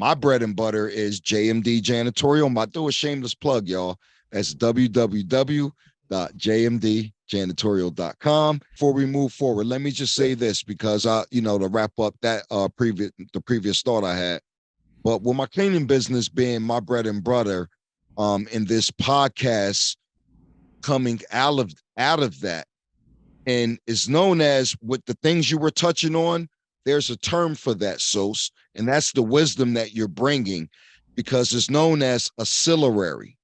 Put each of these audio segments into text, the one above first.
my bread and butter is JMD Janitorial. I do a shameless plug, y'all. That's www.jmdjanitorial.com. Before we move forward, let me just say this, because to wrap up that previous thought I had. But with my cleaning business being my bread and butter, in this podcast coming out of that, and it's known as, with the things you were touching on, there's a term for that, Sos, and that's the wisdom that you're bringing, because it's known as ancillary.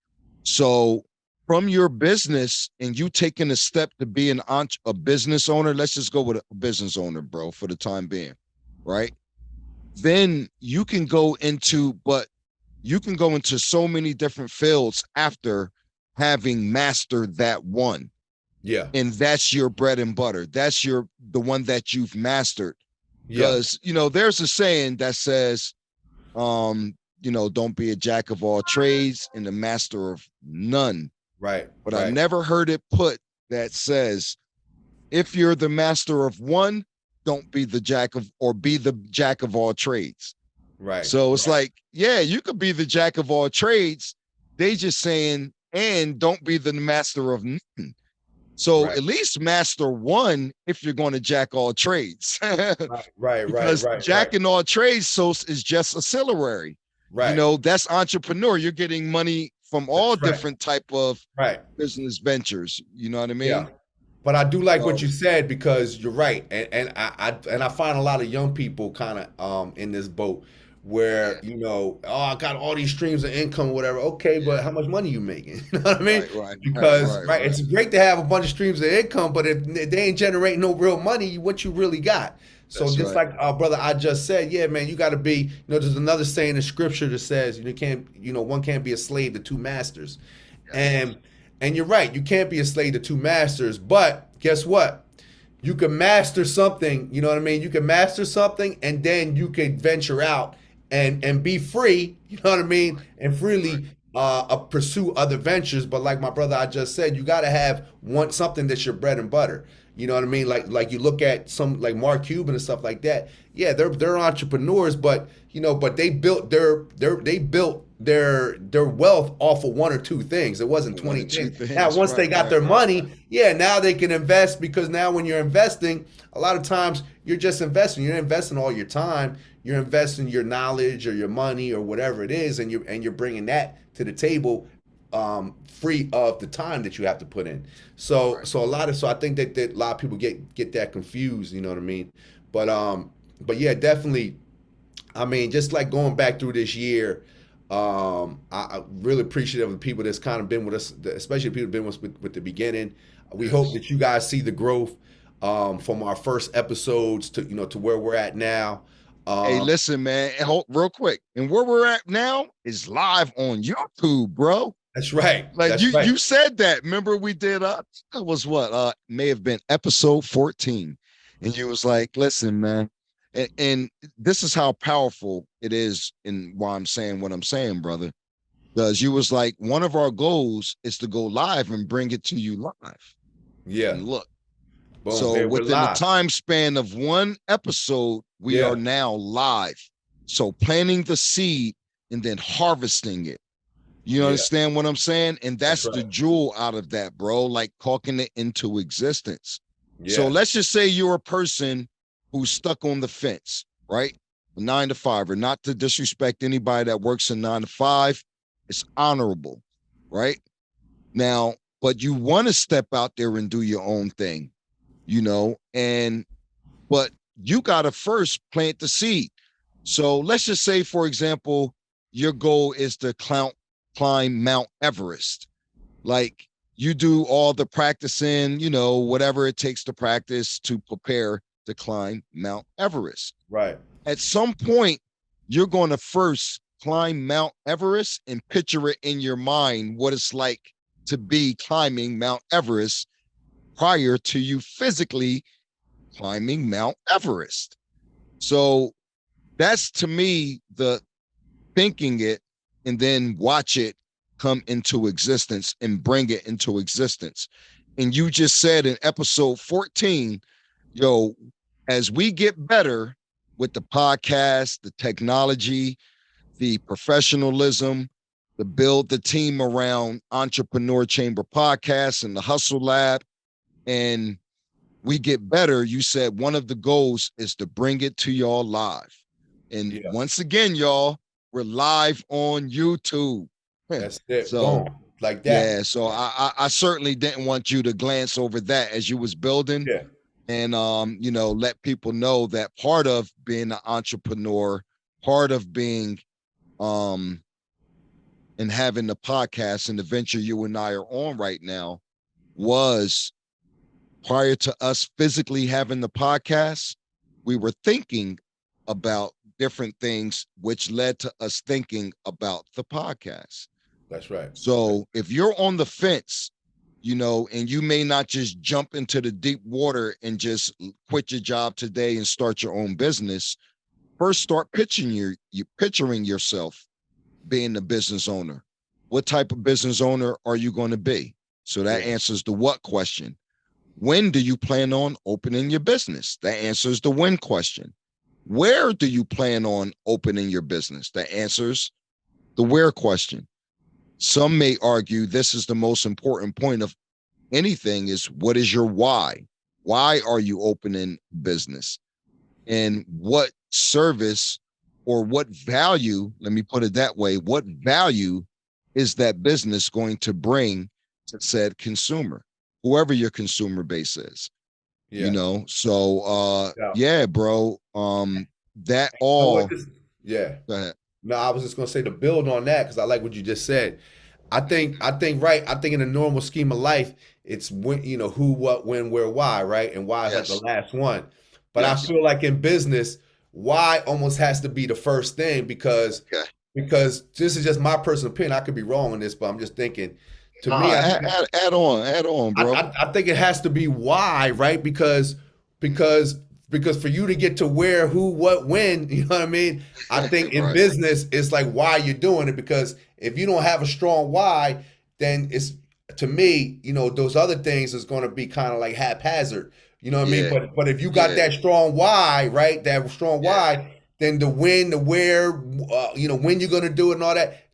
So from your business and you taking a step to be a business owner, let's just go with a business owner, bro, for the time being, right? Then you can go into so many different fields after having mastered that one. Yeah. And that's your bread and butter. That's the one that you've mastered. Because, there's a saying that says, don't be a jack of all trades and a master of none. Right. But I never heard it put that says, if you're the master of one, don't be the jack of all trades. Right. So it's like, yeah, you could be the jack of all trades. They just saying, and don't be the master of none. So at least master one if you're going to jack all trades. Right. Because jacking all trades, so is just ancillary. Right. That's entrepreneur. You're getting money from all different type of business ventures. You know what I mean? Yeah. But I do like what you said, because you're right, and I find a lot of young people kind of in this boat where I got all these streams of income or whatever. Okay, but how much money you making? You know what I mean? Because it's great to have a bunch of streams of income, but if they ain't generating no real money, what you really got? So just like our brother I just said, yeah, man, you got to be. There's another saying in scripture that says one can't be a slave to two masters, and you're right, you can't be a slave to two masters. But guess what? You can master something. You know what I mean? You can master something, and then you can venture out and be free, you know what I mean, and freely pursue other ventures. But like my brother I just said, you got to have something that's your bread and butter. You know what I mean? Like you look at some like Mark Cuban and stuff like that. Yeah, they're entrepreneurs, but they built their wealth off of one or two things. It wasn't 20 things. Now once they got their money, now they can invest, because now when you're investing, a lot of times you're just investing. You're not investing all your time. You're investing your knowledge or your money or whatever it is, and you're bringing that to the table, free of the time that you have to put in. So I think that a lot of people get that confused. You know what I mean? But yeah, definitely. I mean, just like going back through this year, I really appreciate the people that's kind of been with us, especially people who've been with the beginning. We hope that you guys see the growth from our first episodes to where we're at now. Hey, listen, man, real quick. And where we're at now is live on YouTube, bro. That's right. Like you said that. Remember we did that was what may have been episode 14. And you was like, listen, man. And this is how powerful it is, and why I'm saying what I'm saying, brother. Because you was like, one of our goals is to go live and bring it to you live. Yeah. And look. Boom, so within the time span of one episode, we are now live. So planting the seed and then harvesting it. You understand what I'm saying? And that's the jewel out of that, bro. Like talking it into existence. Yeah. So let's just say you're a person who's stuck on the fence, right? 9 to 5, or not to disrespect anybody that works in 9 to 5. It's honorable, right? Now, but you want to step out there and do your own thing, but you got to first plant the seed. So let's just say, for example, your goal is to climb Mount Everest. Like you do all the practicing, whatever it takes to practice to prepare to climb Mount Everest. Right. At some point, you're going to first climb Mount Everest and picture it in your mind what it's like to be climbing Mount Everest prior to you physically climbing Mount Everest. So that's, to me, the thinking it and then watch it come into existence and bring it into existence. And you just said in episode 14, as we get better with the podcast, the technology, the professionalism, the build the team around Entrepreneur Chamber Podcast and the Hustle Lab, and we get better. You said one of the goals is to bring it to y'all live. And Yeah. once again, y'all, we're live on YouTube. That's it. So Boom. Like that. yeah, so I certainly didn't want you to glance over that as you was building, Yeah. and let people know that part of being an entrepreneur, part of being and having the podcast and the venture you and I are on right now was prior to us physically having the podcast, we were thinking about different things, which led to us thinking about the podcast. That's right. So if you're on the fence, and you may not just jump into the deep water and just quit your job today and start your own business, first start picturing yourself being a business owner. What type of business owner are you going to be? So that answers the what question. When do you plan on opening your business? That answers the when question. Where do you plan on opening your business? That answers the where question. Some may argue this is the most important point of anything is what is your why? Why are you opening business? And what service or what value, let me put it that way, what value is that business going to bring to said consumer, whoever your consumer base is? Yeah. So yeah, bro. That all Yeah. go ahead. No, I was just gonna say to build on that because I like what you just said. I think in a normal scheme of life, it's when who, what, when, where, why, right? And why is like the Yes. last one. But I Yes. feel like in business, why almost has to be the first thing Okay. because this is just my personal opinion. I could be wrong on this, but I'm just thinking. To me, Add on, bro. I think it has to be why, right? Because for you to get to where, who, what, when, you know what I mean? I think in Right. business, it's like why you're doing it. Because if you don't have a strong why, then it's to me, those other things is going to be kind of like haphazard. You know what I mean? Yeah. But if you got Yeah. that strong why, right? That strong Yeah. why, then the when, the where, when you're going to do it and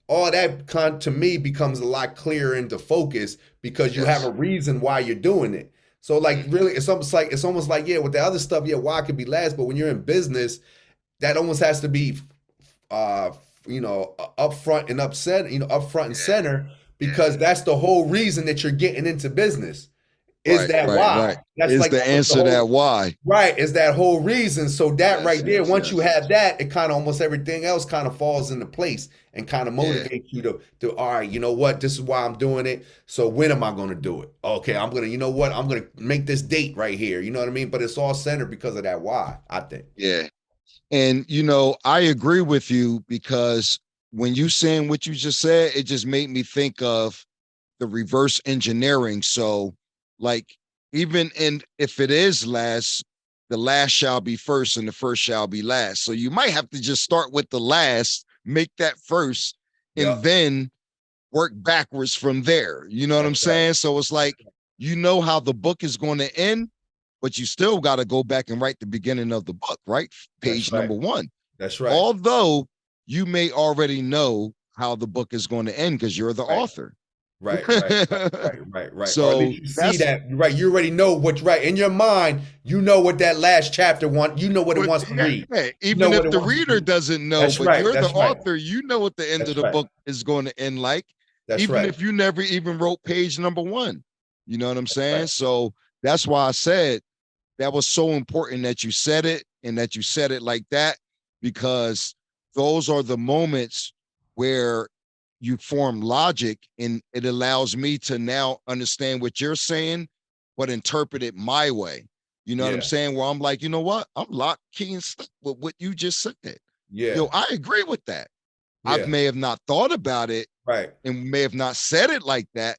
all that to me becomes a lot clearer into focus because you have Yes. a reason why you're doing it. So like really, it's almost like yeah, with the other stuff, yeah, why could be last, but when you're in business, that almost has to be uh up front and upset, up front and Yeah. center Yeah. because that's the whole reason that you're getting into business is Right. that Right. why. Right. That's Is like the the answer that whole why? right is that whole reason. So that Yes. right there, Yes. once you Yes. have that, it kind of almost everything else kind of falls into place and kind of Yeah. motivates you to all right, you know what, this is why I'm doing it. So when am I going to do it? Okay, I'm gonna, you know what, I'm gonna make this date right here. You know what I mean? But it's all centered because of that why. I think. Yeah. And I agree with you because when you saying what you just said, it just made me think of the reverse engineering. So, like, even in if it is last, the last shall be first and the first shall be last. So you might have to just start with the last, make that first, and Yeah, then work backwards from there. You know what I'm that's right. saying? So it's like how the book is going to end, but you still got to go back and write the beginning of the book, right? That's Page right. number 1. That's right. Although you may already know how the book is going to end because you're the Right. author. Right. Or at So least you see that's that, right? You already know what's right in your mind. You know what that last chapter wants. You know what it what, wants to read. yeah, You know even what if it the wants to reader do. doesn't know, That's but right. you're the That's right. author, you know what the end of That's the right. book is going to end like, That's even right. if you never even wrote page number 1. You know what I'm That's saying? right. So that's why I said that was so important that you said it and that you said it like that, because those are the moments where you form logic and it allows me to now understand what you're saying, but interpret it my way. You know what I'm Yeah. saying? Where I'm like, you know what? I'm locked, key, and stuck with what you just said. Yeah. I agree with that. I Yeah. may have not thought about it Right. and may have not said it like that,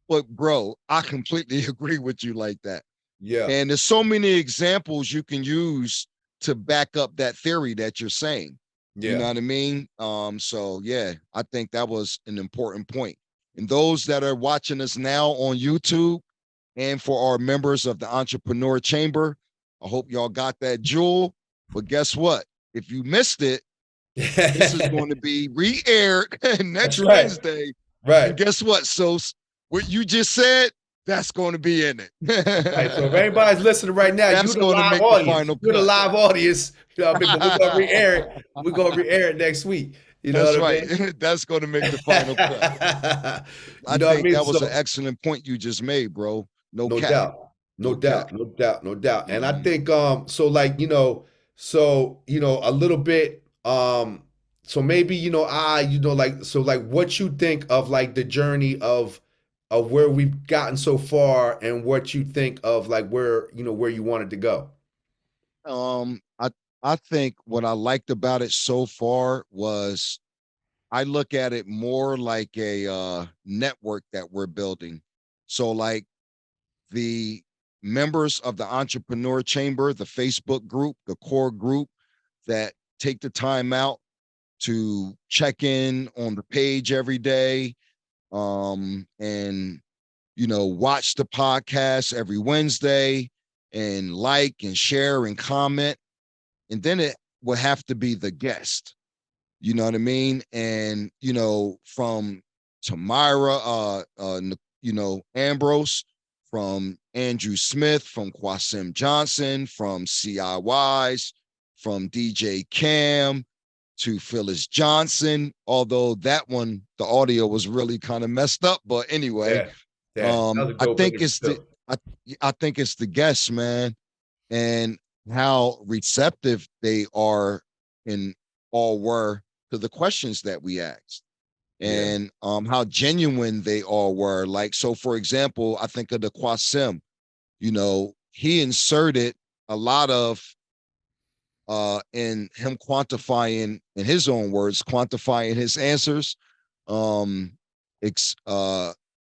but bro, I completely agree with you like that. Yeah. And there's so many examples you can use to back up that theory that you're saying. You know Yeah. what I mean? So yeah, I think that was an important point. And those that are watching us now on YouTube and for our members of the Entrepreneur Chamber, I hope y'all got that jewel. But guess what? If you missed it, This is going to be re-aired That's next right. Wednesday. And Right. guess what? So what you just said, that's going to be in Right. So if it. anybody's listening right now, you That's the going to live make the audience. final You're the cut. live audience. You know what I mean? But we're gonna re-air it. We're gonna re-air it next week. You know That's what I right. mean? That's going to make the final cut. You I know what I think mean? that was an So excellent point you just made, bro. No no cap. doubt. No No cap. doubt. No doubt. No doubt. And I Mhm. think so like, a little bit so maybe, like so like what you think of like the journey of where we've gotten so far and what you think of like where you wanted to go. Um, I I think what I liked about it so far was I look at it more like a network that we're building. So like the members of the entrepreneur chamber, the Facebook group, the core group that take the time out to check in on the page every day, and watch the podcast every Wednesday and like and share and comment. And then it will have to be the guest. You know what I mean? And from Tamira, Ambrose, from Andrew Smith, from Kwasim Johnson, from CIYs, from DJ Cam to Phyllis Johnson. Although that one, the audio was really kind of messed up, but anyway, Yeah. Yeah. That was a I dope think interview it's the too. I, I think it's the guests, man, and how receptive they are and all were to the questions that we asked, Yeah. and how genuine they all were. Like, so for example, I think of the Qasim, he inserted a lot of in him quantifying, in his own words, quantifying his answers. um ex,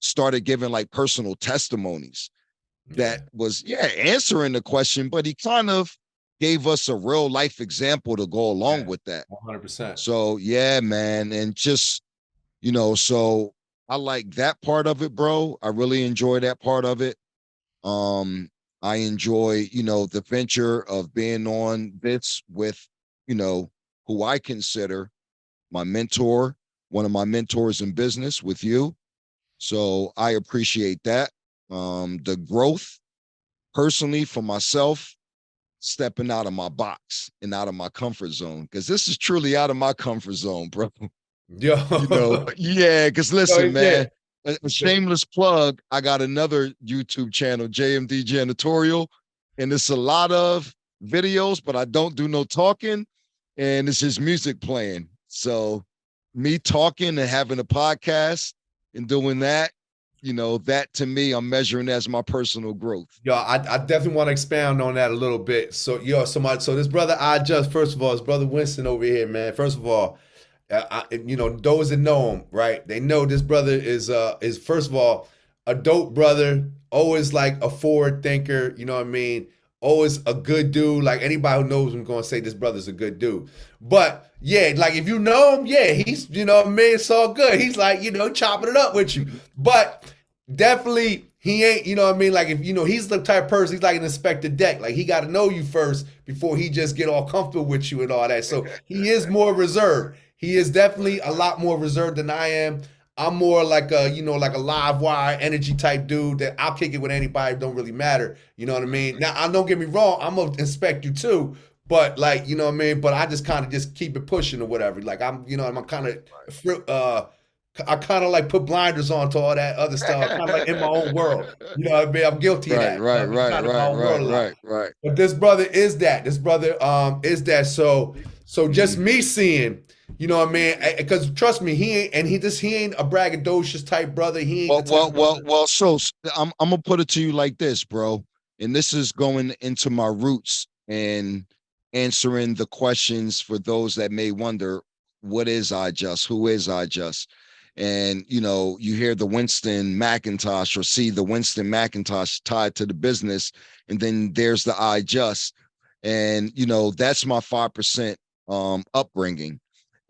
Started giving like personal testimonies that Yeah. was, yeah, answering the question, but he kind of gave us a real life example to go along Yeah. with that. 100%. So yeah, man, and just so I like that part of it, bro. I really enjoy that part of it. um I enjoy, the venture of being on this with, you know who I consider my mentor, one of my mentors in business, with you. So I appreciate that. The growth personally for myself, stepping out of my box and out of my comfort zone, because this is truly out of my comfort zone, bro. Yo. Yeah, because listen, Yeah. man, a shameless plug. I got another YouTube channel, JMD Janitorial, and it's a lot of videos, but I don't do no talking, and it's just music playing. So me talking and having a podcast and doing that, that to me, I'm measuring as my personal growth. Yo, I definitely want to expound on that a little bit. So this brother I just first of all, his brother Winston over here, man. First of all, those that know him, right? They know this brother is first of all a dope brother, always like a forward thinker. You know what I mean? Always a good dude. Like anybody who knows him gonna say this brother's a good dude. But yeah, like if you know him, yeah, he's what I mean, it's all good. He's like chopping it up with you, but definitely he ain't, what I mean? Like if he's the type of person, he's like an inspector deck. Like he got to know you first before he just get all comfortable with you and all that. So he is more reserved. He is definitely a lot more reserved than I am. I'm more like like a live wire energy type dude that I'll kick it with anybody. It don't really matter. You know what I mean? Now, I don't get me wrong. I'm gonna inspect you too, but like, what I mean? But I just kind of just keep it pushing or whatever. Like I'm kind of I kind of like put blinders on to all that other stuff. I'm kind of like in my own world. You know what I mean? I'm guilty of Right, that. You know right, what I mean? right, Kind of my right, own world right, a lot. right, right. But this brother is that. This brother is that. So just Mhm. me seeing, what I mean? Because trust me, he ain't a braggadocious type brother. He ain't the Well, type well, of well, brother. well. So I'm gonna put it to you like this, bro. And this is going into my roots and answering the questions for those that may wonder, what is I just? Who is I just? And you hear the Winston McIntosh or see the Winston McIntosh tied to the business, and then there's the I just, and that's my 5% upbringing,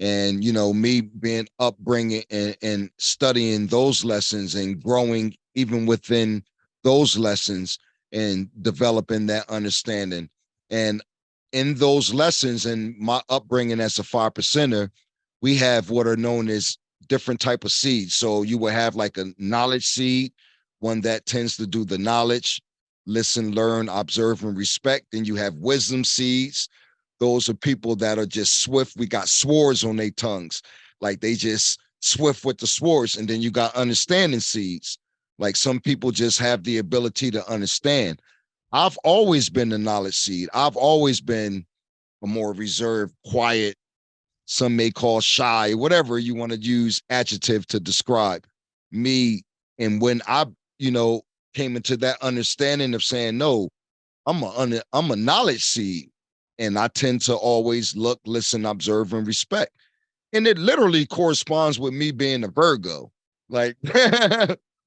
and me being upbringing and studying those lessons and growing even within those lessons and developing that understanding. And in those lessons and my upbringing as a 5%er, we have what are known as different type of seeds. So you will have like a knowledge seed, one that tends to do the knowledge, listen, learn, observe, and respect. Then you have wisdom seeds. Those are people that are just swift. We got swords on their tongues. Like they just swift with the swords. And then you got understanding seeds. Like some people just have the ability to understand. I've always been the knowledge seed. I've always been a more reserved, quiet, some may call shy, whatever you want to use adjective to describe me. And when I, came into that understanding of saying, no, I'm a knowledge seed. And I tend to always look, listen, observe, and respect. And it literally corresponds with me being a Virgo. Like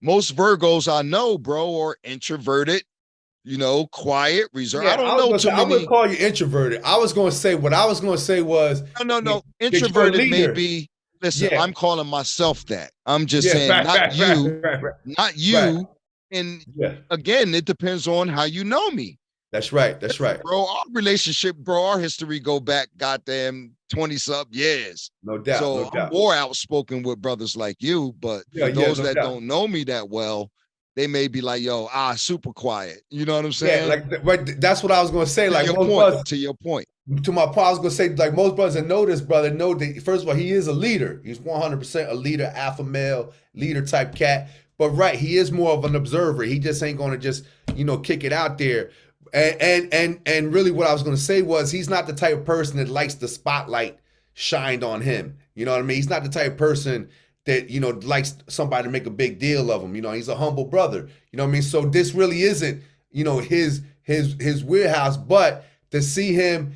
most Virgos I know, bro, are introverted, quiet, reserved. I Yeah, don't know too I wouldn't many. call you introverted. I was going to say what I was going to say was No. that you're a Introverted may leader. be, listen, Yeah, I'm calling myself that. I'm just yeah, saying, right, not right, right, you, right, right. not Right. you. And Yeah, again, it depends on how you know me. that's right. That's Listen, right. bro, our relationship, bro, our history go back goddamn 20 sub years. No doubt. No So I'm doubt. more outspoken with brothers like you, but Yeah, for yeah, those no that doubt. don't know me that well, they may be like, yo, super quiet. You know what I'm Yeah, saying? like right, that's what I was going to say. To Like your most point, brothers, to your point. to my part, I was going to say like most brothers that know this brother know that first of all he is a leader. He's 100% a leader, alpha male, leader type cat. But right, he is more of an observer. He just ain't going to just kick it out there. And really, what I was going to say was he's not the type of person that likes the spotlight shined on him. You know what I mean? He's not the type of person that likes somebody to make a big deal of him. He's a humble brother. You know what I mean? So this really isn't his wheelhouse, but to see him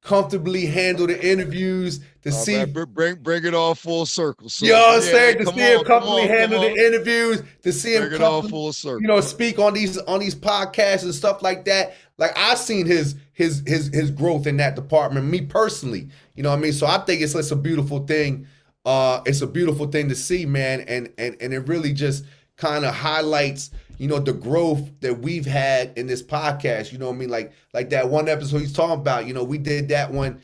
comfortably handle the interviews, to Man, see bring it all full circle. you know So what I'm yeah, saying? To come see him on, come comfortably on, come handle the on. interviews, to see him Bring it all comfortably, full circle. speak on these podcasts and stuff like that. Like I've seen his growth in that department, me personally. You know what I mean? So I think it's a beautiful thing. It's a beautiful thing to see, man, and it really just kind of highlights the growth that we've had in this podcast. You know what I mean? Like that one episode he's talking about. We did that one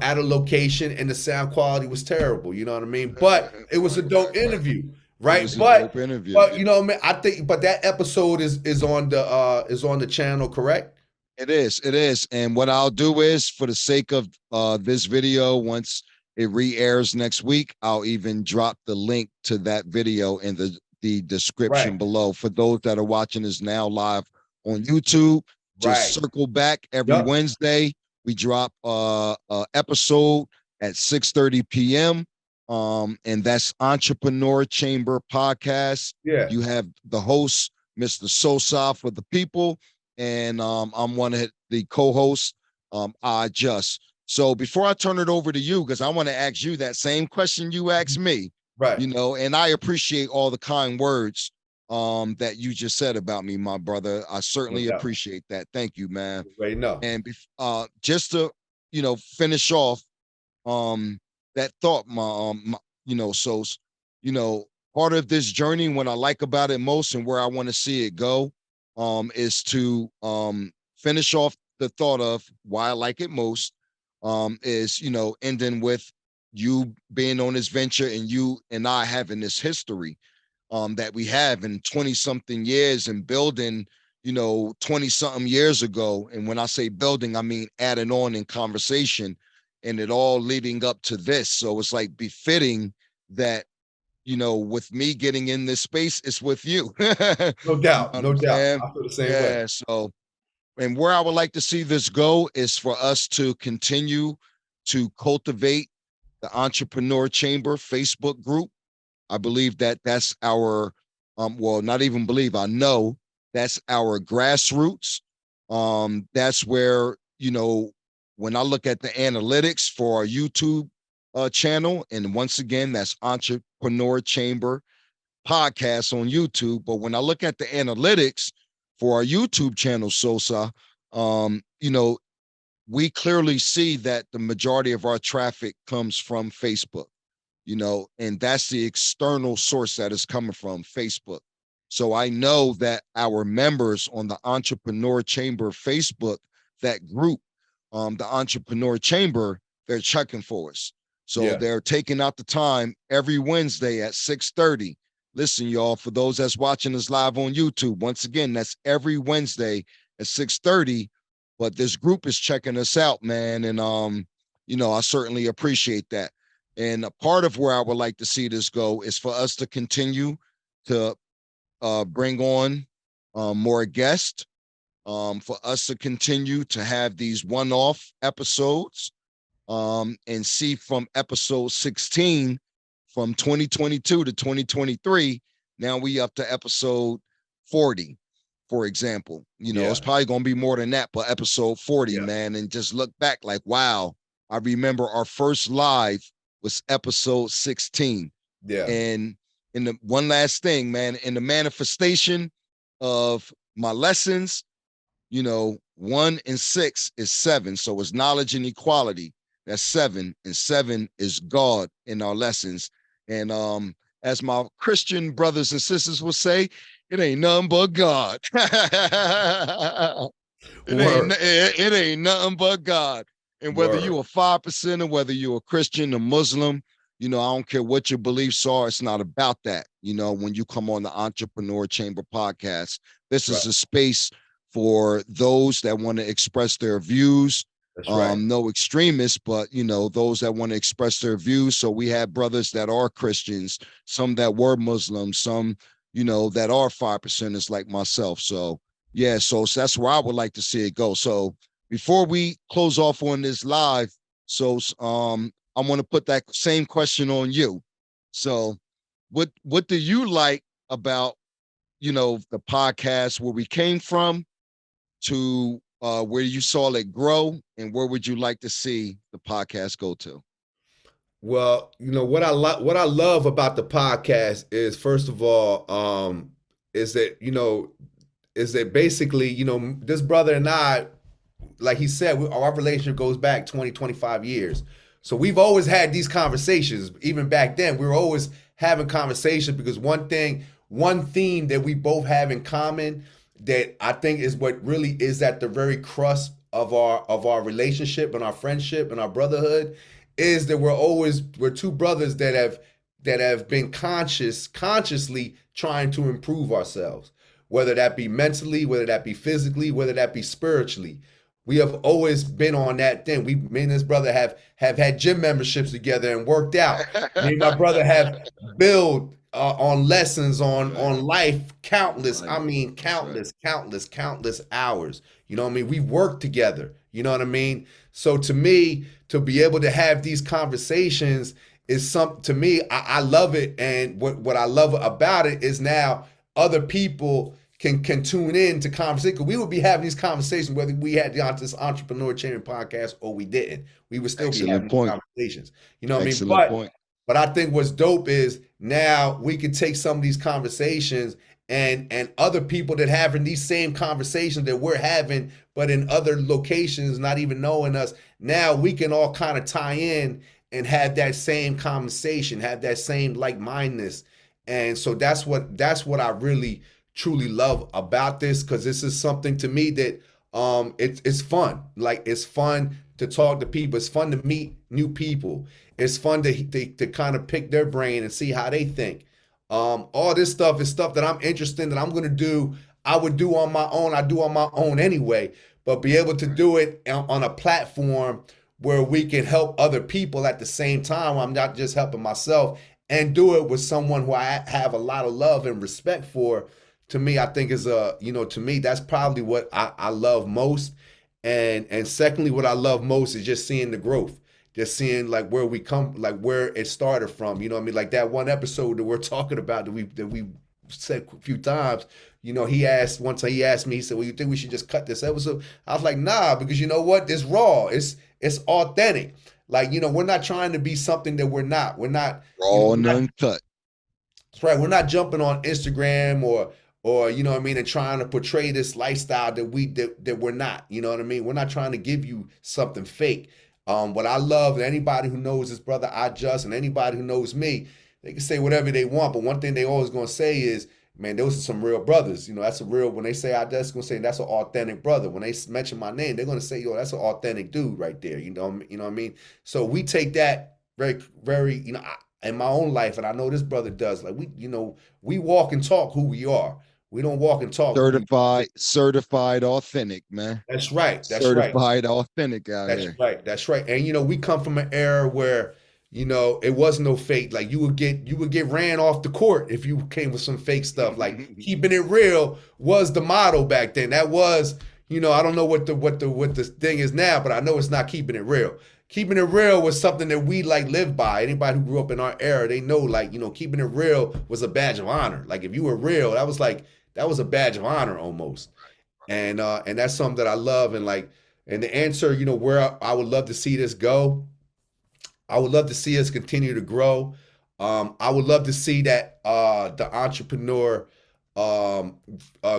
at a location and the sound quality was terrible. You know what I mean? But it was a dope interview, It right? was a dope interview. But man, I think but that episode is on the channel, correct? It is. And what I'll do is, for the sake of this video, once it re-airs next week, I'll even drop the link to that video in the description Right. below. For those that are watching this now live on YouTube, just Right. circle back every Yep. Wednesday. We drop a episode at 6:30 p.m. And that's Entrepreneur Chamber Podcast. Yeah. You have the host, Mr. Sosa for the people, and I'm one of the co-hosts, IJUST. So before I turn it over to you, because I want to ask you that same question you asked me, Right. and I appreciate all the kind words that you just said about me, my brother. I certainly No doubt. appreciate that. Thank you, man. Right. No. And just to finish off that thought, so part of this journey, what I like about it most and where I want to see it go, is to finish off the thought of why I like it most, is ending with you being on this venture and you and I having this history that we have in 20 something years and building 20 something years ago. And when I say building, I mean adding on in conversation, and it all leading up to this. So it's like befitting that with me getting in this space, it's with you. No You know doubt. what No I'm doubt. saying? I feel the same way. Yeah. So, and where I would like to see this go is for us to continue to cultivate the Entrepreneur Chamber Facebook group. I believe that that's our, well, not even believe, I know that's our grassroots. That's where, when I look at the analytics for our YouTube channel, and once again, that's Entrepreneur Chamber Podcast on YouTube. But when I look at the analytics for our YouTube channel, Sosa, we clearly see that the majority of our traffic comes from Facebook, and that's the external source that is coming from Facebook. So I know that our members on the Entrepreneur Chamber Facebook, that group, the Entrepreneur Chamber, they're checking for us. So Yeah. they're taking out the time every Wednesday at 6:30. Listen, y'all, for those that's watching us live on YouTube, once again, that's every Wednesday at 6:30. But this group is checking us out, man. And I certainly appreciate that. And a part of where I would like to see this go is for us to continue to bring on more guests, for us to continue to have these one-off episodes, and see from episode 16 from 2022 to 2023. Now we up to episode 40, for example. It's Yeah. probably going to be more than that, but episode 40, Yeah. man, and just look back like, wow, I remember our first live was episode 16. Yeah. And in the one last thing, man, in the manifestation of my lessons, 1 and 6 is 7. So it's knowledge and equality. That's 7. And 7 is God in our lessons. And as my Christian brothers and sisters will say, it ain't nothing but God. Word. It ain't nothing but God. And whether Word. you a 5% or whether you're a Christian, a Muslim, I don't care what your beliefs are. It's not about that. When you come on the Entrepreneur Chamber podcast, this That's is right. a space for those that want to express their views. That's right. No extremists, but those that want to express their views. So we have brothers that are Christians, some that were Muslims, some that are 5%ers like myself. So yeah, so that's where I would like to see it go. So before we close off on this live, so I want to put that same question on you. So what do you like about the podcast, where we came from to where you saw it grow, and where would you like to see the podcast go to? Well, what I love about the podcast is, first of all, is that basically, this brother and I, like he said, our relationship goes back 20, 25 years. So we've always had these conversations. Even back then, we were always having conversations, because one theme that we both have in common, that I think is what really is at the very crust of our relationship and our friendship and our brotherhood, is that we're two brothers that have been consciously trying to improve ourselves, whether that be mentally, whether that be physically, whether that be spiritually. We have always been on that thing. Me and this brother have had gym memberships together and worked out. Me and my brother have built on lessons on life, countless. I mean, countless hours. You know what I mean? We worked together. You know what I mean? So to me, to be able to have these conversations is something, to me, I love it. And what I love about it is now other people can tune in to conversation. We would be having these conversations whether we had this Entrepreneur Chamber podcast or we didn't. We would still be having these conversations. You know what I mean? But I think what's dope is now we can take some of these conversations and other people that having these same conversations that we're having, but in other locations, not even knowing us. Now we can all kind of tie in and have that same conversation, have that same like-mindedness. And so that's what I really truly love about this, because this is something to me that it's fun. Like, it's fun to talk to people. It's fun to meet new people. It's fun to kind of pick their brain and see how they think. All this stuff is stuff that I'm interested in, that I'm gonna do. I would do on my own. I do on my own anyway. But be able to do it on a platform where we can help other people at the same time. I'm not just helping myself, and do it with someone who I have a lot of love and respect for. To me, I think is to me, that's probably what I love most. And secondly, what I love most is just seeing the growth, just seeing like where we come, like where it started from. You know what I mean? Like that one episode that we're talking about that we said a few times. He asked me, he said, "Well, you think we should just cut this episode?" I was like, "Nah, because you know what? It's raw. It's authentic. Like, we're not trying to be something that we're not. We're not raw and uncut. That's right. We're not jumping on Instagram or you know what I mean, and trying to portray this lifestyle that we're not. You know what I mean? We're not trying to give you something fake. What I love, and anybody who knows this brother IJUST, and anybody who knows me, they can say whatever they want, but one thing they always gonna say is, man, those are some real brothers. You know, that's a real, when they say that's gonna say that's an authentic brother. When they mention my name, they're gonna say, yo, that's an authentic dude right there. You know what I mean? So we take that very, very, in my own life, and I know this brother does. Like we walk and talk who we are. We don't walk and talk who we. Certified authentic, man. That's right. That's right. Certified authentic out That's here. right. That's right. And we come from an era where, it wasn't no fake. Like you would get ran off the court if you came with some fake stuff. Like keeping it real was the motto back then. That was, I don't know what the thing is now, but I know it's not keeping it real. Keeping it real was something that we like lived by. Anybody who grew up in our era, they know, like, keeping it real was a badge of honor. Like if you were real, that was a badge of honor almost. And that's something that I love. And like, and the answer, where I would love to see this go, I would love to see us continue to grow. I would love to see that the entrepreneur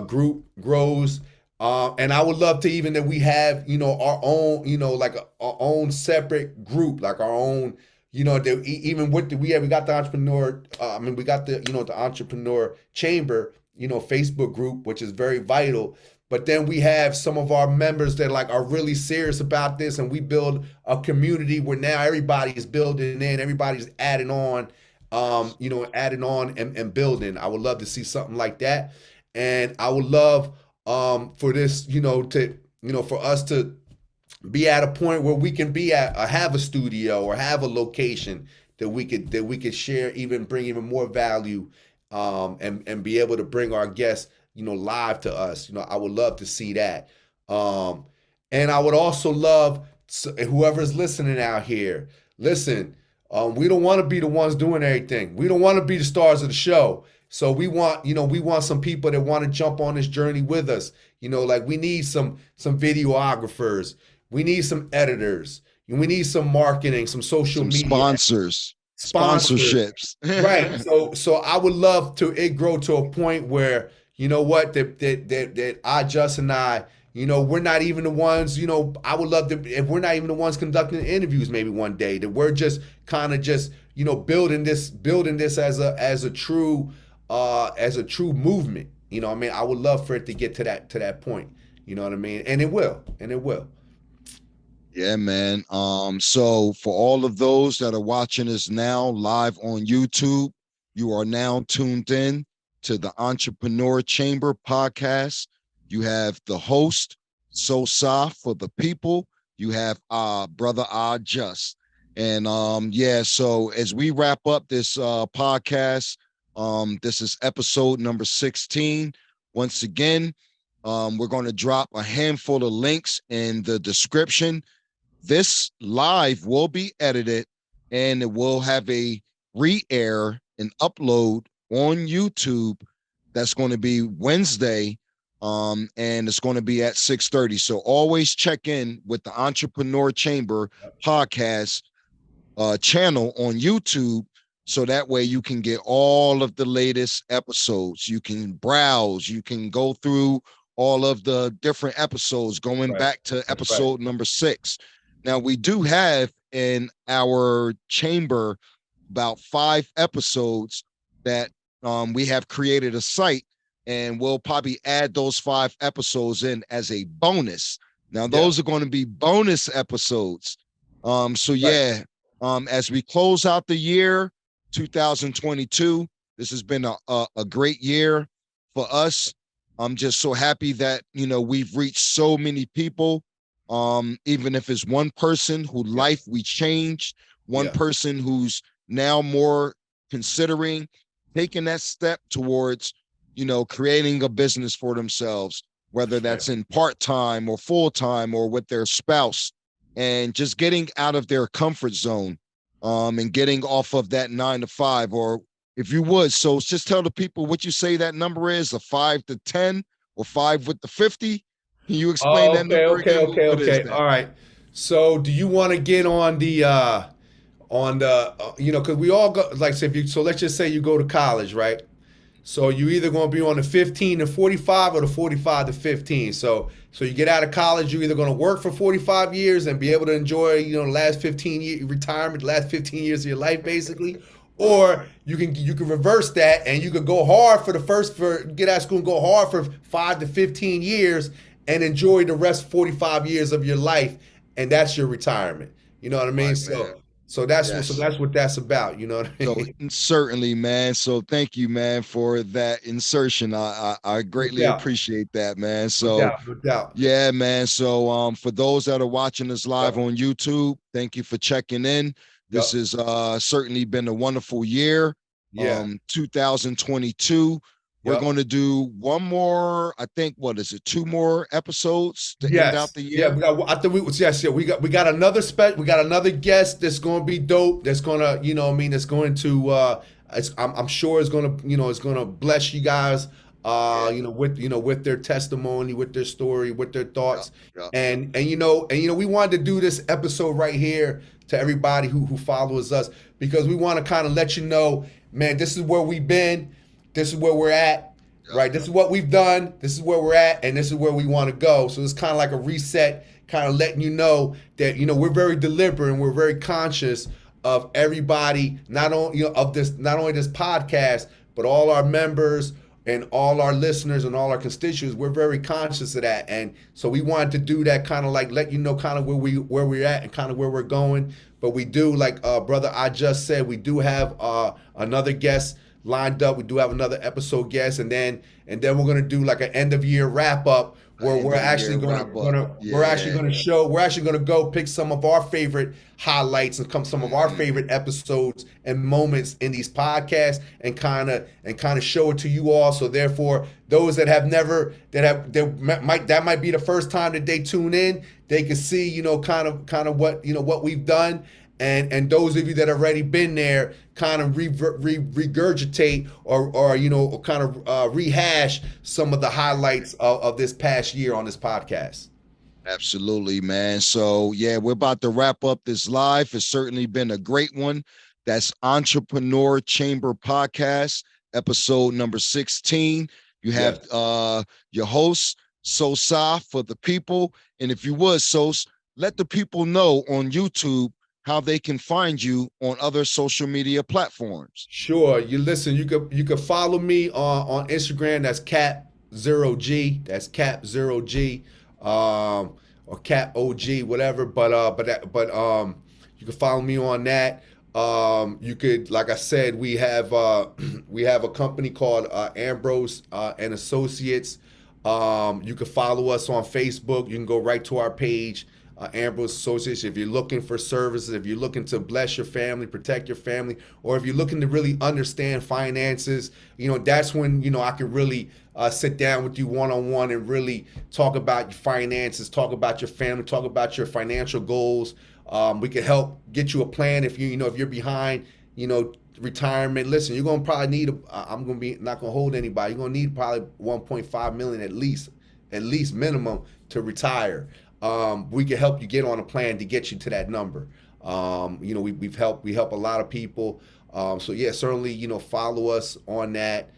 group grows. And I would love to even that we have, our own, like our own separate group, like our own, even with we got the entrepreneur, we got the, the entrepreneur chamber, Facebook group, which is very vital. But then we have some of our members that like are really serious about this, and we build a community where now everybody is building in, everybody's adding on, and building. I would love to see something like that, and I would love for this, for us to be at a point where we can be at, have a studio or have a location that we could share, bring even more value, and be able to bring our guests, live to us. I would love to see that. And I would also love whoever's listening out here, listen, we don't want to be the ones doing everything. We don't want to be the stars of the show. So we want some people that want to jump on this journey with us. Like we need some videographers. We need some editors. We need some marketing, some social media. Sponsorships. Right. So I would love to it grow to a point where, that IJUST and I, we're not even the ones, I would love to, if we're not even the ones conducting interviews maybe one day, that we're just kind of just, building this as a true movement. I would love for it to get to that point. You know what I mean? And it will. Yeah, man. So for all of those that are watching us now live on YouTube, you are now tuned in to the Entrepreneur Chamber podcast. You have the host, Sosa, for the people. You have brother IJUST. And so as we wrap up this podcast, this is episode number 16. Once again, we're going to drop a handful of links in the description. This live will be edited and it will have a re-air and upload on YouTube. That's going to be Wednesday, and it's going to be at 6:30. So always check in with the Entrepreneur Chamber podcast channel on YouTube, so that way you can get all of the latest episodes. You can browse, you can go through all of the different episodes going back to episode number 6. Now, we do have in our chamber about 5 episodes that we have created a site, and we'll probably add those 5 episodes in as a bonus. Now, those are going to be bonus episodes. As we close out the year 2022, this has been a great year for us. I'm just so happy that, we've reached so many people. Even if it's one person whose life we changed, one person who's now more considering taking that step towards, creating a business for themselves, whether that's in part-time or full-time or with their spouse, and just getting out of their comfort zone, and getting off of that 9 to 5, or if you would. So just tell the people what you say that number is, a 5 to 10 or 5 with the 50. Can you explain that number again? Okay. All right. So do you want to get on the because we all go, like, so let's just say you go to college, right? So you either going to be on the 15 to 45 or the 45 to 15. So you get out of college, you're either going to work for 45 years and be able to enjoy, the last 15 years retirement, the last 15 years of your life, basically, Or you can reverse that and you could go hard for get out of school and go hard for 5 to 15 years and enjoy the rest 45 years of your life, and that's your retirement. You know what I mean? Right, So man. Yes. that's what that's about. You know what I So mean? certainly, man. So thank you, man, for that insertion. I No greatly doubt, appreciate that, man. no So doubt, no doubt. yeah, man. So for those that are watching us live Yep, on YouTube, thank you for checking in. This yep, has certainly been a wonderful year. yeah, 2022. We're yep. going to do one more, I think, what is it, two more episodes to end out Yes. the Yeah, year? we got I think we yes, yeah, we got another we got another guest that's gonna be dope. That's gonna, what I mean, that's going to I'm sure it's gonna, it's gonna bless you guys Yeah, with their testimony, with their story, with their yeah, thoughts. yeah. And we wanted to do this episode right here to everybody who follows us, because we want to kind of let you know, man, this is where we've been, this is where we're at. Yeah. Right, this is what we've done, this is where we're at, and this is where we want to go. So it's kind of like a reset, kind of letting you know that we're very deliberate and we're very conscious of everybody, not only not only this podcast, but all our members and all our listeners and all our constituents. We're very conscious of that, and so we wanted to do that, kind of like let you know kind of where we're at and kind of where we're going. But we do, like brother I just said, we do have another guest lined up. We do have another episode guest, and then we're gonna do like an end of year wrap up where End we're of the actually year wrap up. we're actually Yeah. gonna we're actually gonna go pick some of our favorite highlights and some of our Mhm. favorite episodes and moments in these podcasts, and kind of show it to you all. So therefore, those that have never that might be the first time that they tune in, they can see kind of what we've done. And those of you that have already been there, kind of regurgitate or kind of rehash some of the highlights of this past year on this podcast. Absolutely, man. So, yeah, we're about to wrap up this live. It's certainly been a great one. That's Entrepreneur Chamber Podcast, episode number 16. You have Yes. your host, Sosa, for the people. And if you would, Sos, let the people know on YouTube how they can find you on other social media platforms. Sure. You could follow me on Instagram. That's cap0g. That's cap0g. Or cap OG, whatever. But you can follow me on that. You could, like I said, we have we have a company called Ambrose and Associates. You can follow us on Facebook. You can go right to our page, Ambrose Associates. If you're looking for services, if you're looking to bless your family, protect your family, or if you're looking to really understand finances, that's when I can really sit down with you one-on-one and really talk about your finances, talk about your family, talk about your financial goals. We can help get you a plan if if you're behind, retirement. Listen, you're gonna probably need. I'm gonna be not gonna hold anybody. You're gonna need probably 1.5 million at least minimum to retire. We can help you get on a plan to get you to that number. We help a lot of people. So yeah, certainly follow us on that.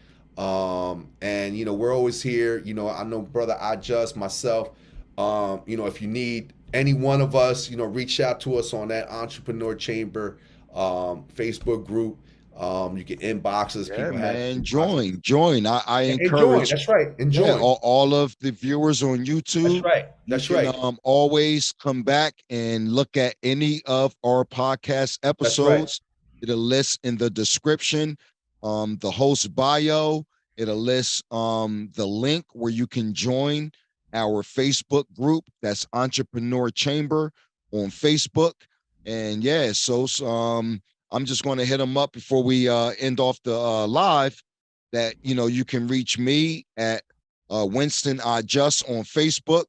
And we're always here. I know brother IJUST, myself. If you need any one of us, reach out to us on that Entrepreneur Chamber Facebook group. You can inbox us. Yeah, People have man. Join. I enjoy. encourage, That's right. yeah, Enjoy. all of the viewers on That's YouTube. right. You That's can right. always come back and look at any of our podcast That's right. episodes. It'll list in the description, the host bio. It'll list the link where you can join our Facebook group. That's Entrepreneur Chamber on Facebook. And yeah, so I'm just going to hit them up before we end off the live. That you can reach me at Winston I Just on Facebook,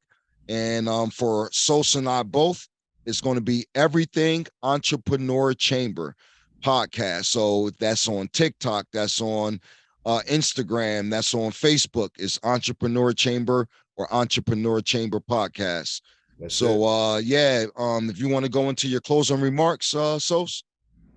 and for Sosa and I both, it's going to be Everything Entrepreneur Chamber podcast. So that's on TikTok, that's on Instagram, that's on Facebook. It's Entrepreneur Chamber or Entrepreneur Chamber podcast. That's it. So yeah, if you want to go into your closing remarks, Sos.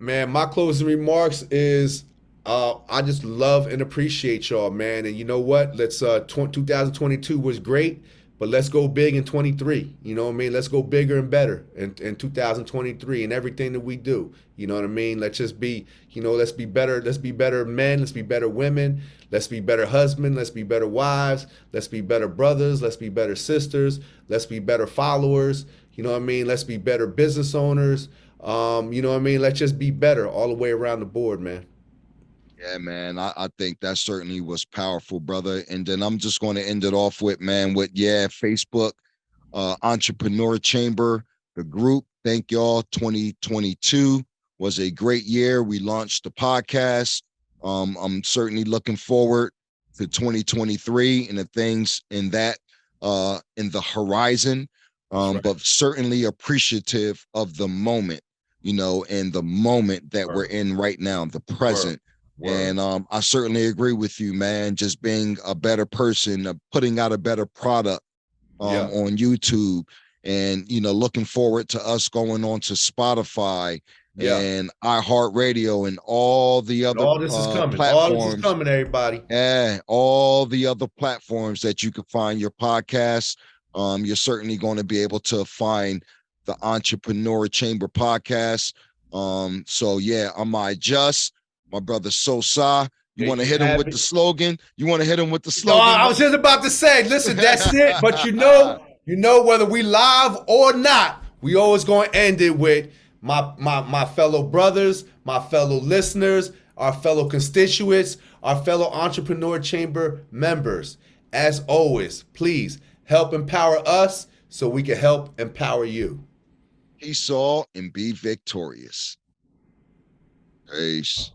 Man, my closing remarks is I just love and appreciate y'all, man. And you know what? 2022 was great, but let's go big in 23. You know what I mean? Let's go bigger and better in 2023 and everything that we do. You know what I mean? Let's just be, let's be better. Let's be better men. Let's be better women. Let's be better husbands. Let's be better wives. Let's be better brothers. Let's be better sisters. Let's be better followers. You know what I mean? Let's be better business owners. You know what I mean? Let's just be better all the way around the board, man. Yeah, man. I think that certainly was powerful, brother. And then I'm just going to end it off with, man, with Facebook, Entrepreneur Chamber, the group. Thank y'all. 2022 was a great year. We launched the podcast. I'm certainly looking forward to 2023 and the things in the horizon. Right. But certainly appreciative of the moment, and the moment that we're in right now, the present. Word. And I certainly agree with you, man. Just being a better person, putting out a better product on YouTube, and looking forward to us going on to Spotify and iHeartRadio and all the And other all this is coming. All this is platforms. coming, everybody. Yeah, all the other platforms that you can find your podcast. You're certainly going to be able to find the Entrepreneur Chamber podcast. So yeah, I'm IJUST, my brother Sosa. You There want to you hit him have with it. the slogan? You want to hit him with the No, slogan? I was just about to say, listen, that's it. But whether we live or not, we always going to end it with my fellow brothers, my fellow listeners, our fellow constituents, our fellow Entrepreneur Chamber members. As always, please help empower us so we can help empower you. Peace all and be victorious. Peace.